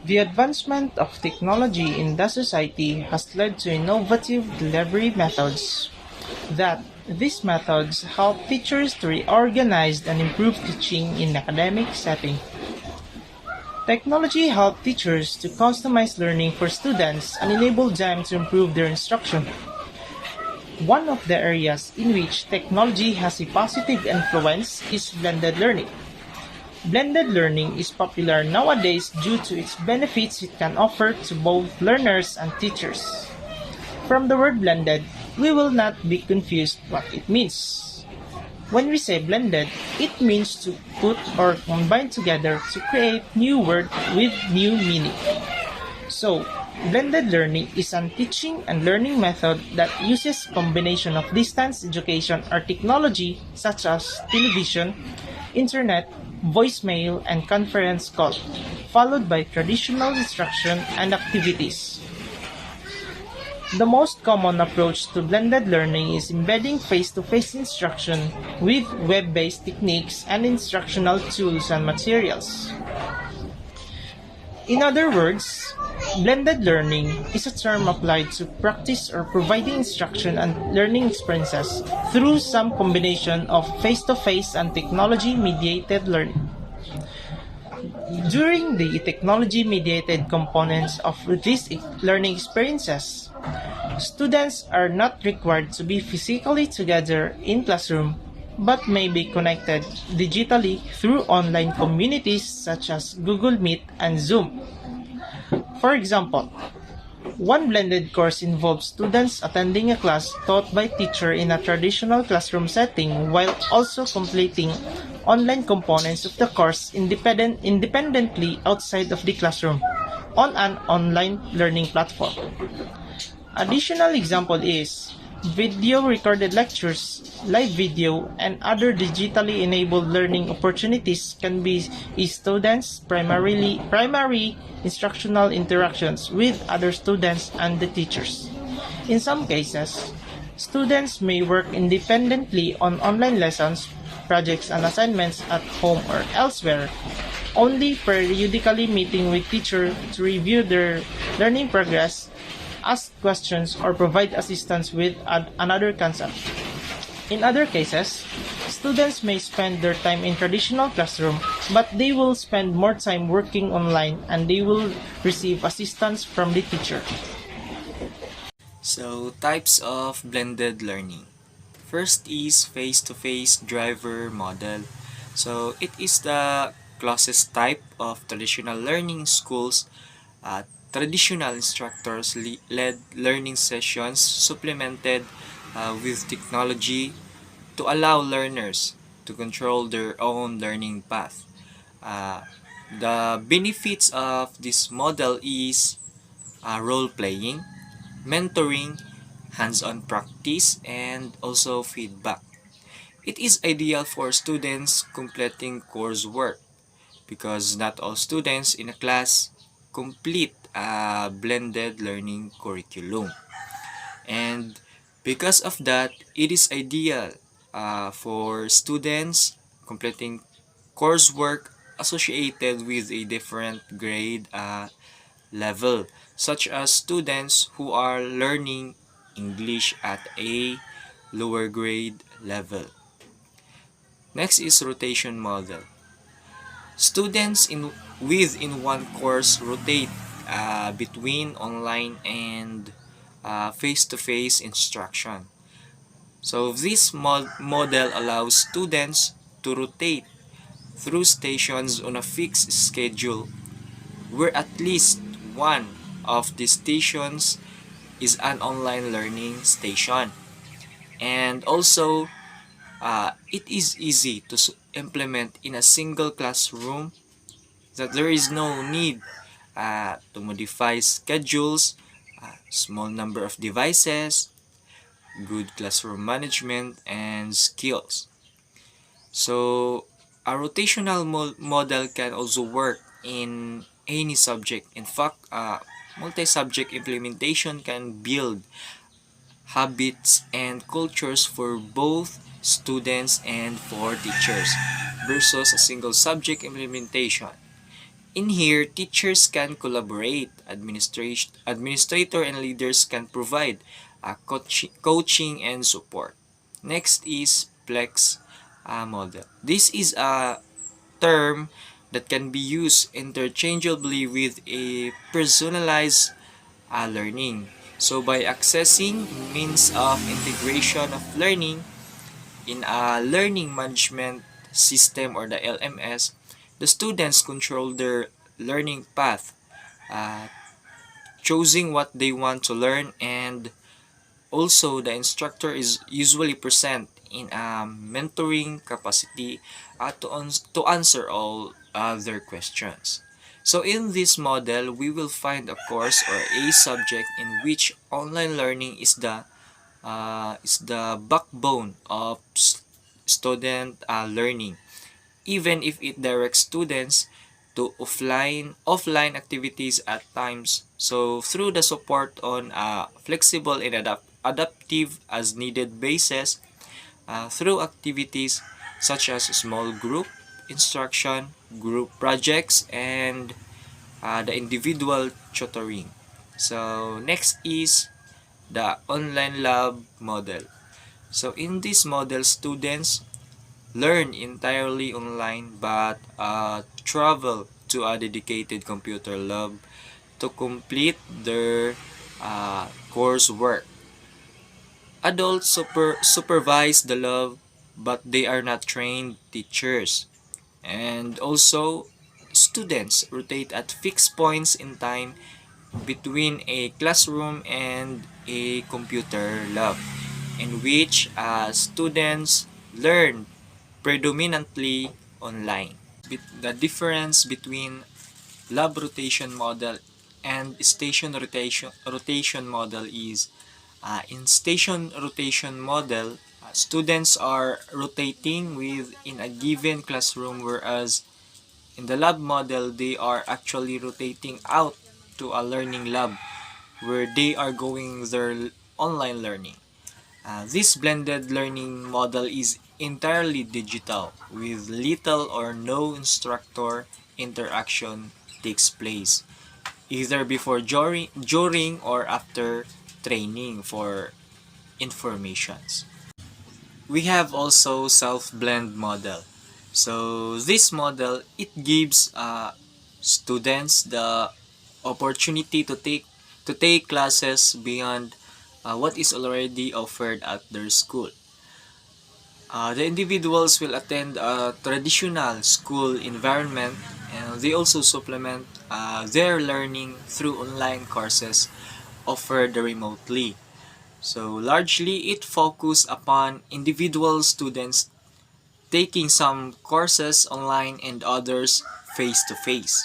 The advancement of technology in the society has led to innovative delivery methods that these methods help teachers to reorganize and improve teaching in academic setting. Technology helps teachers to customize learning for students and enable them to improve their instruction. One of the areas in which technology has a positive influence is blended learning. Blended learning is popular nowadays due to its benefits it can offer to both learners and teachers. From the word blended, we will not be confused what it means. When we say blended, it means to put or combine together to create new word with new meaning. So, blended learning is a teaching and learning method that uses combination of distance education or technology such as television, internet, voicemail, and conference call, followed by traditional instruction and activities. The most common approach to blended learning is embedding face-to-face instruction with web-based techniques and instructional tools and materials. In other words, blended learning is a term applied to practice or providing instruction and learning experiences through some combination of face-to-face and technology-mediated learning. During the technology-mediated components of these learning experiences, students are not required to be physically together in classroom but may be connected digitally through online communities such as Google Meet and Zoom. For example, one blended course involves students attending a class taught by teacher in a traditional classroom setting while also completing online components of the course independently outside of the classroom on an online learning platform. Additional example is video recorded lectures, live video, and other digitally enabled learning opportunities can be students' primary instructional interactions with other students and the teachers. In some cases, students may work independently on online lessons, projects, and assignments at home or elsewhere, only periodically meeting with teacher to review their learning progress, ask questions, or provide assistance with another concept. In other cases, students may spend their time in traditional classroom, but they will spend more time working online and they will receive assistance from the teacher. So, types of blended learning. First is face-to-face driver model. So, it is the closest type of traditional learning schools. Traditional instructors led learning sessions supplemented with technology to allow learners to control their own learning path. Uh, the benefits of this model is role playing, mentoring, hands-on practice, and also feedback. It is ideal for students completing coursework because not all students in a class complete a blended learning curriculum. And because of that, it is ideal for students completing coursework associated with a different grade level, such as students who are learning English at a lower grade level. Next is rotation model. Students within one course rotate between online and face-to-face instruction. So this model allows students to rotate through stations on a fixed schedule where at least one of the stations is an online learning station. And also, it is easy to implement in a single classroom that there is no need to modify schedules, small number of devices, good classroom management, and skills. So, a rotational model can also work in any subject. In fact, multi-subject implementation can build habits and cultures for both students and for teachers versus a single subject implementation. In here, teachers can collaborate, administrator and leaders can provide coaching and support. Next is Plex model. This is a term that can be used interchangeably with a personalized learning. So by accessing means of integration of learning in a learning management system or the LMS, the students control their learning path, uh, choosing what they want to learn, and also the instructor is usually present in a mentoring capacity to answer all their questions. So in this model, we will find a course or a subject in which online learning is the backbone of student learning, even if it directs students to offline activities at times. So through the support on flexible and adaptive as needed basis, through activities such as small group instruction, group projects, and the individual tutoring. So next is the online lab model. So in this model, students learn entirely online but travel to a dedicated computer lab to complete their coursework. Adults supervise the lab, but they are not trained teachers. And also, students rotate at fixed points in time between a classroom and a computer lab, in which students learn predominantly online. The difference between lab rotation model and station rotation model is in station rotation model, students are rotating within a given classroom, whereas in the lab model, they are actually rotating out to a learning lab where they are going their online learning. This blended learning model is entirely digital, with little or no instructor interaction takes place, either before, during or after training for informations. We have also self-blend model. So this model, it gives students the opportunity to take classes beyond what is already offered at their school. The individuals will attend a traditional school environment, and they also supplement their learning through online courses offered remotely. So largely it focuses upon individual students taking some courses online and others face to face.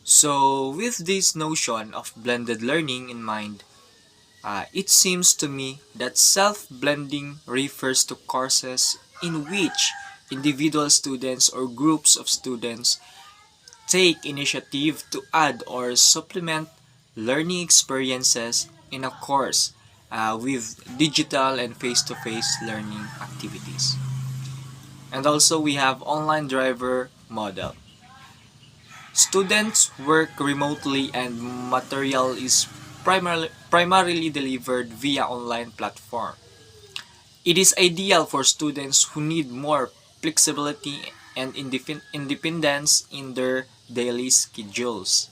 So with this notion of blended learning in mind, it seems to me that self-blending refers to courses in which individual students or groups of students take initiative to add or supplement learning experiences in a course with digital and face-to-face learning activities. And also we have online driver model. Students work remotely and material is primarily delivered via online platform. It is ideal for students who need more flexibility and independence in their daily schedules.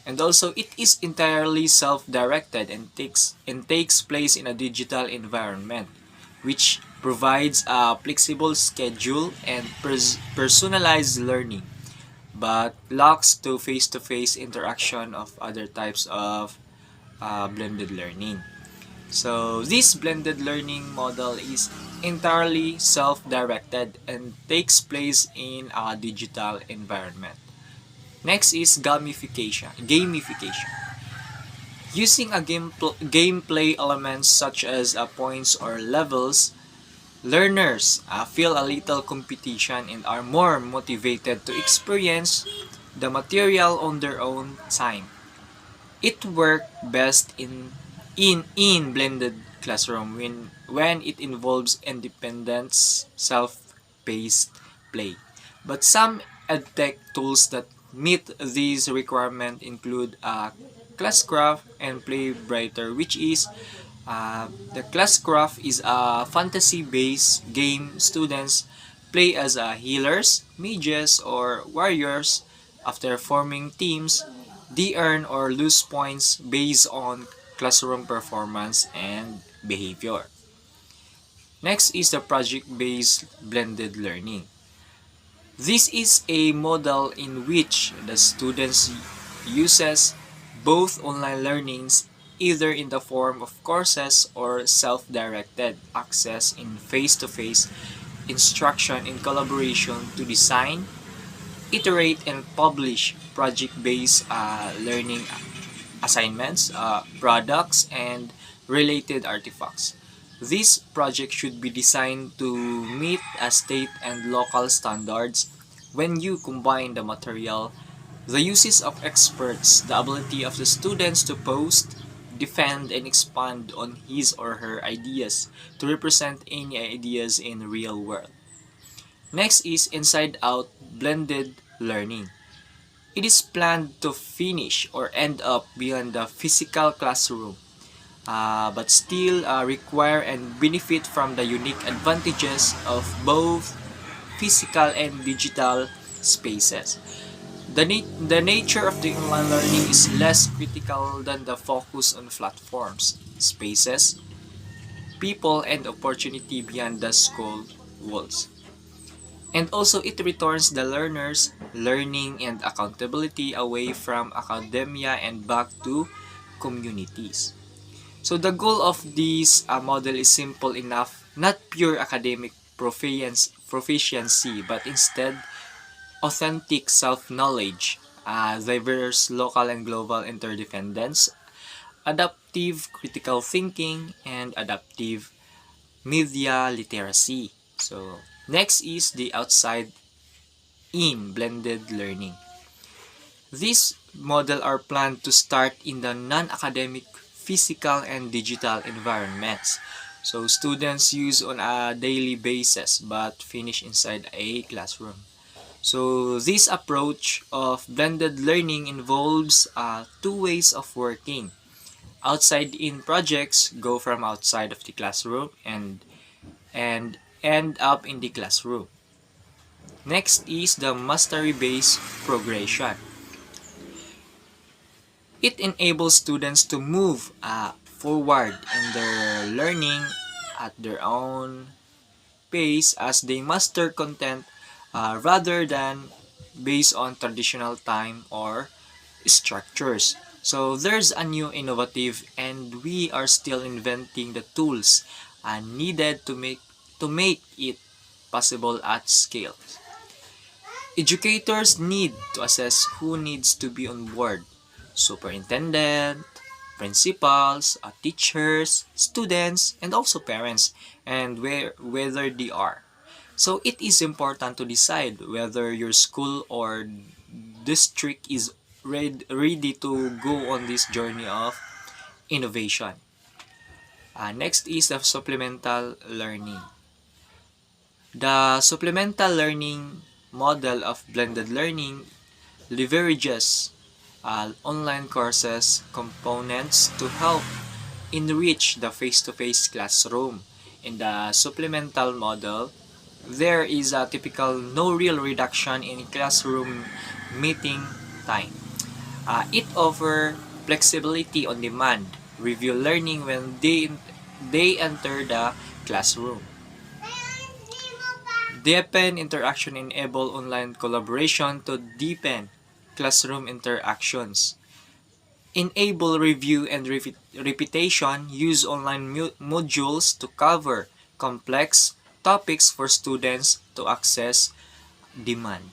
And also it is entirely self-directed and takes place in a digital environment, which provides a flexible schedule and personalized learning, but lacks to face-to-face interaction of other types of blended learning. So this blended learning model is entirely self-directed and takes place in a digital environment. Next is Gamification. Using a gameplay elements such as points or levels, learners feel a little competition and are more motivated to experience the material on their own time. It works best in blended classroom when it involves independent, self-paced play. But some edtech tools that meet these requirements include Classcraft and Playbrighter, which is the Classcraft is a fantasy-based game students play as healers, mages, or warriors. After forming teams, they earn or lose points based on classroom performance and behavior. Next is the project-based blended learning. This is a model in which the students uses both online learnings either in the form of courses or self-directed access in face-to-face instruction in collaboration to design, iterate, and publish project-based learning assignments, products, and related artifacts. This project should be designed to meet state and local standards. When you combine the material, the uses of experts, the ability of the students to post, defend, and expand on his or her ideas to represent any ideas in real world. Next is inside out blended learning. It is planned to finish or end up beyond the physical classroom, but still require and benefit from the unique advantages of both physical and digital spaces. The nature of the online learning is less critical than the focus on platforms, spaces, people, and opportunity beyond the school walls. And also it returns the learners learning and accountability away from academia and back to communities. So the goal of this model is simple enough, not pure academic proficiency, but instead authentic self-knowledge, diverse local and global interdependence, adaptive critical thinking, and adaptive media literacy. So next is the outside in blended learning. These models are planned to start in the non-academic physical and digital environments. So students use on a daily basis but finish inside a classroom. So this approach of blended learning involves two ways of working. Outside in projects go from outside of the classroom and end up in the classroom. Next is the mastery-based progression. It enables students to move forward in their learning at their own pace as they master content rather than based on traditional time or structures. So there's a new innovative and we are still inventing the tools needed to make it possible at scale. Educators need to assess who needs to be on board. Superintendent, principals, teachers, students, and also parents, and whether they are. So it is important to decide whether your school or district is ready to go on this journey of innovation. Next is the supplemental learning. The supplemental learning model of blended learning leverages online courses components to help enrich the face-to-face classroom. In the supplemental model, there is a typical no real reduction in classroom meeting time. It offers flexibility on demand, review learning when they enter the classroom. Deepen interaction enable online collaboration to deepen classroom interactions. Enable review and repetition, use online modules to cover complex topics for students to access demand.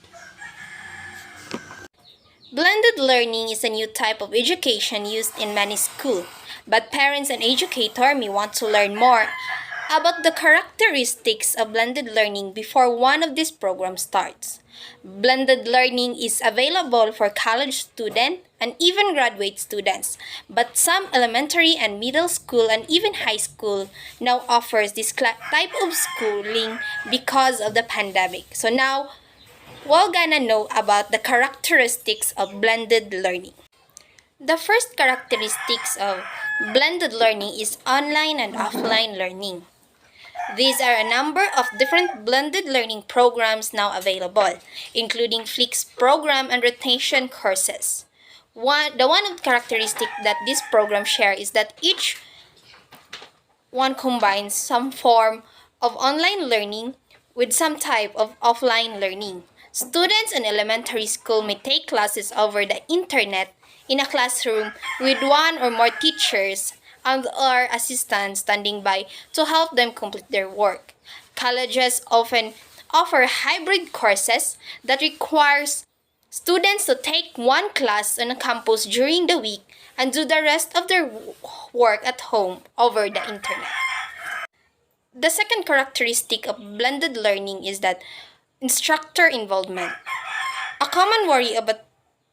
Blended learning is a new type of education used in many schools, but parents and educators may want to learn more about the characteristics of blended learning before one of these programs starts. Blended learning is available for college students and even graduate students, but some elementary and middle school and even high school now offers this type of schooling because of the pandemic. So now we're gonna know about the characteristics of blended learning. The first characteristics of blended learning is online and offline learning. These are a number of different blended learning programs now available, including Flix program and rotation courses. The one of the characteristic that this program share is that each one combines some form of online learning with some type of offline learning. Students in elementary school may take classes over the internet in a classroom with one or more teachers and or assistants standing by to help them complete their work. Colleges often offer hybrid courses that requires students to take one class on a campus during the week and do the rest of their work at home over the internet. The second characteristic of blended learning is that instructor involvement. A common worry about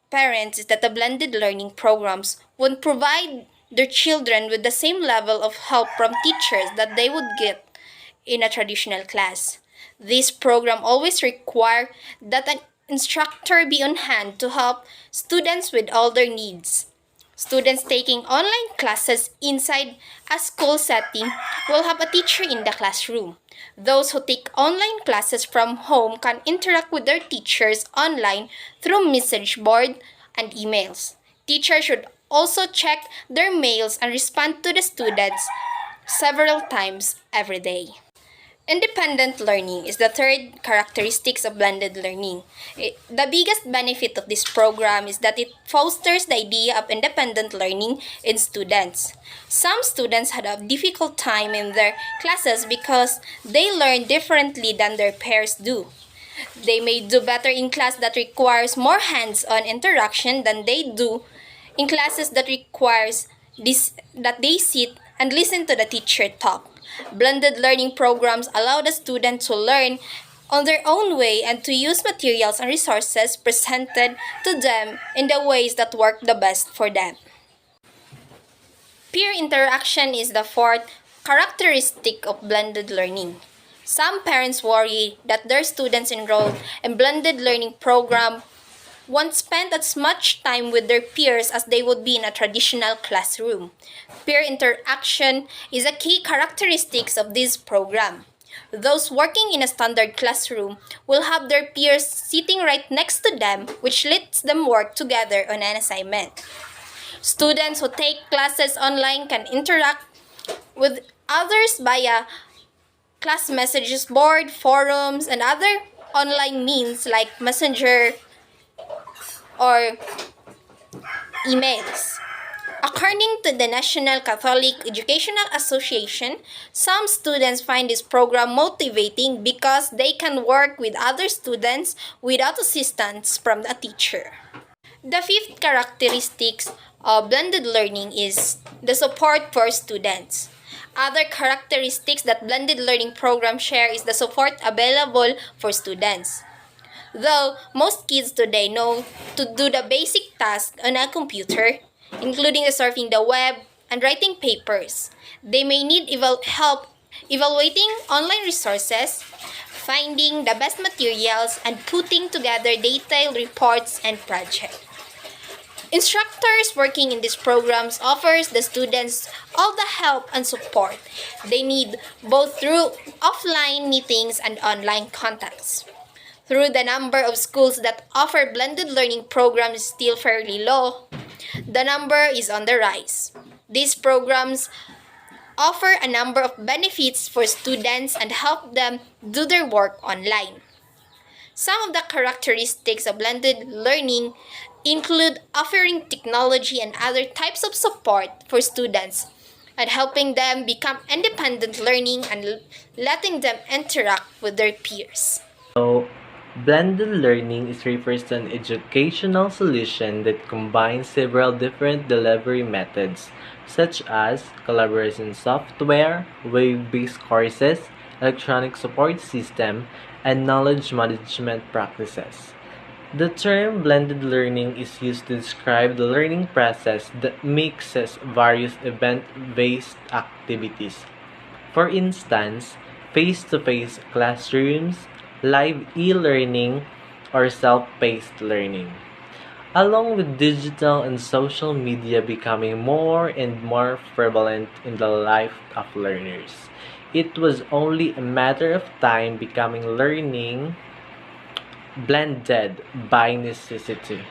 parents is that the blended learning programs won't provide their children with the same level of help from teachers that they would get in a traditional class. This program always requires that an instructor be on hand to help students with all their needs. Students taking online classes inside a school setting will have a teacher in the classroom. Those who take online classes from home can interact with their teachers online through message board and emails. Teachers should also check their mails and respond to the students several times every day. Independent learning is the third characteristics of blended learning. The biggest benefit of this program is that it fosters the idea of independent learning in students. Some students had a difficult time in their classes because they learn differently than their peers do. They may do better in class that requires more hands-on interaction than they do in classes that requires that they sit and listen to the teacher talk. Blended learning programs allow the student to learn on their own way and to use materials and resources presented to them in the ways that work the best for them. Peer interaction is the fourth characteristic of blended learning. Some parents worry that their students enrolled in blended learning program won't spend as much time with their peers as they would be in a traditional classroom. Peer interaction is a key characteristic of this program. Those working in a standard classroom will have their peers sitting right next to them, which lets them work together on an assignment. Students who take classes online can interact with others via class messages board, forums, and other online means like Messenger or emails. According to the National Catholic Educational Association, some students find this program motivating because they can work with other students without assistance from a teacher. The fifth characteristics of blended learning is the support for students. Other characteristics that blended learning programs share is the support available for students. Though most kids today know to do the basic tasks on a computer, including surfing the web and writing papers, they may need help evaluating online resources, finding the best materials, and putting together detailed reports and projects. Instructors working in these programs offers the students all the help and support they need both through offline meetings and online contacts. Through the number of schools that offer blended learning programs is still fairly low, the number is on the rise. These programs offer a number of benefits for students and help them do their work online. Some of the characteristics of blended learning include offering technology and other types of support for students and helping them become independent learning and letting them interact with their peers. So, blended learning refers to an educational solution that combines several different delivery methods, such as collaboration software, web-based courses, electronic support system, and knowledge management practices. The term blended learning is used to describe the learning process that mixes various event-based activities. For instance, face-to-face classrooms, live e-learning, or self-paced learning. Along with digital and social media becoming more and more prevalent in the life of learners, it was only a matter of time becoming learning blended by necessity.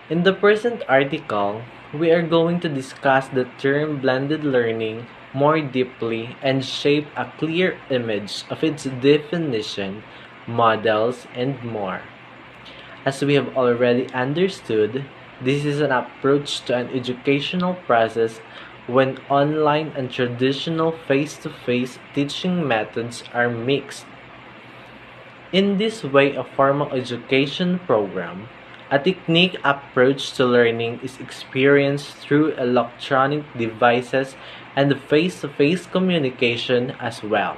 In the present article, we are going to discuss the term blended learning more deeply and shape a clear image of its definition, models, and more. As we have already understood, this is an approach to an educational process when online and traditional face-to-face teaching methods are mixed. In this way, a formal education program, a technique approach to learning is experienced through electronic devices and face-to-face communication as well.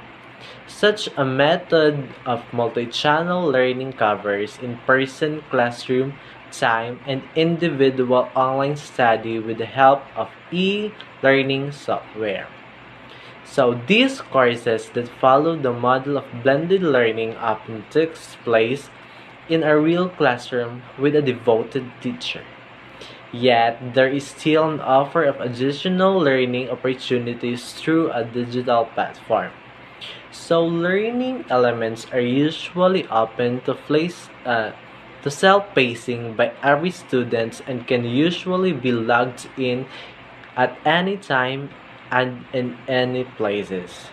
Such a method of multi-channel learning covers in-person classroom time and individual online study with the help of e-learning software. So these courses that follow the model of blended learning often takes place in a real classroom with a devoted teacher. Yet, there is still an offer of additional learning opportunities through a digital platform. So learning elements are usually open to self-pacing by every student and can usually be logged in at any time and in any places.